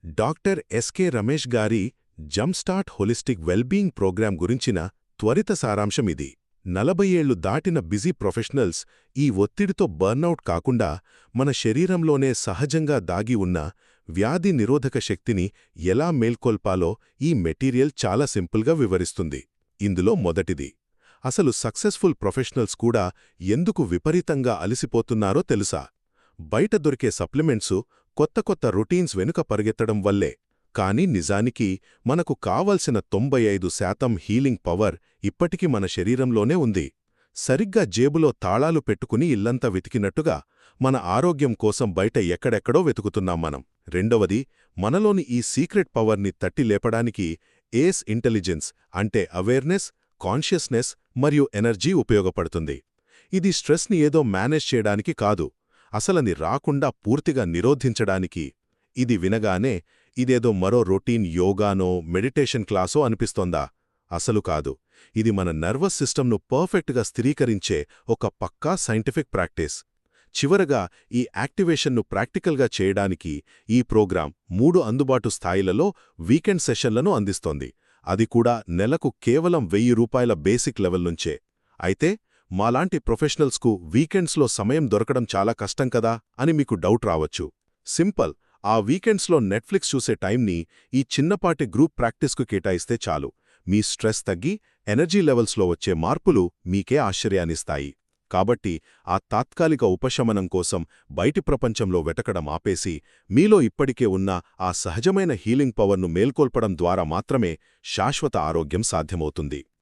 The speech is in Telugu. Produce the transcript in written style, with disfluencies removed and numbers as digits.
డాక్టర్ ఎస్కే రమేష్ గారి జంప్స్టార్ట్ హోలిస్టిక్ వెల్బీయింగ్ ప్రోగ్రాం గురించిన త్వరిత సారాంశమిది. 40 ఏళ్లు దాటిన బిజీ ప్రొఫెషనల్స్ ఈ ఒత్తిడితో బర్నౌట్ కాకుండా మన శరీరంలోనే సహజంగా దాగి ఉన్న వ్యాధి నిరోధక శక్తిని ఎలా మేల్కొల్పాలో ఈ మెటీరియల్ చాలా సింపుల్గా వివరిస్తుంది. ఇందులో మొదటిది, అసలు సక్సెస్ఫుల్ ప్రొఫెషనల్స్ కూడా ఎందుకు విపరీతంగా అలసిపోతున్నారో తెలుసా? బయట దొరికే సప్లిమెంట్సు, కొత్త కొత్త రొటీన్స్ వెనుక పరిగెత్తడం వల్లే. కానీ నిజానికి మనకు కావలసిన 95% హీలింగ్ పవర్ ఇప్పటికీ మన శరీరంలోనే ఉంది. సరిగ్గా జేబులో తాళాలు పెట్టుకుని ఇల్లంతా వెతికినట్టుగా మన ఆరోగ్యం కోసం బయట ఎక్కడెక్కడో వెతుకుతున్నాం మనం. రెండవది, మనలోని ఈ సీక్రెట్ పవర్ని తట్టి లేపడానికి ఏస్ ఇంటెలిజెన్స్ అంటే అవేర్నెస్, కాన్షియస్నెస్ మరియు ఎనర్జీ ఉపయోగపడుతుంది. ఇది స్ట్రెస్ని ఏదో మేనేజ్ చేయడానికి కాదు, అసలని రాకుండా పూర్తిగా నిరోధించడానికి. ఇది వినగానే ఇదేదో మరో రొటీన్ యోగానో మెడిటేషన్ క్లాసో అనిపిస్తోందా? అసలు కాదు. ఇది మన నర్వస్ సిస్టమ్ను పర్ఫెక్ట్గా స్థిరీకరించే ఒక పక్కా సైంటిఫిక్ ప్రాక్టీస్. చివరగా ఈ యాక్టివేషన్ను ప్రాక్టికల్గా చేయడానికి ఈ ప్రోగ్రాం 3 అందుబాటు స్థాయిలలో వీకెండ్ సెషన్లను అందిస్తోంది. అది కూడా నెలకు కేవలం ₹1000 బేసిక్ లెవెల్ నుంచే. అయితే మాలాంటి ప్రొఫెషనల్స్కు వీకెండ్స్లో సమయం దొరకడం చాలా కష్టం కదా అని మీకు డౌట్ రావచ్చు. సింపుల్, ఆ వీకెండ్స్లో నెట్ఫ్లిక్స్ చూసే టైంని ఈ చిన్నపాటి గ్రూప్ ప్రాక్టీస్కు కేటాయిస్తే చాలు. మీ స్ట్రెస్ తగ్గి ఎనర్జీ లెవెల్స్లో వచ్చే మార్పులు మీకే ఆశ్చర్యాన్నిస్తాయి. కాబట్టి ఆ తాత్కాలిక ఉపశమనం కోసం బయటి ప్రపంచంలో వెతకడం ఆపేసి, మీలో ఇప్పటికే ఉన్న ఆ సహజమైన హీలింగ్ పవర్ను మేల్కొల్పడం ద్వారా మాత్రమే శాశ్వత ఆరోగ్యం సాధ్యమవుతుంది.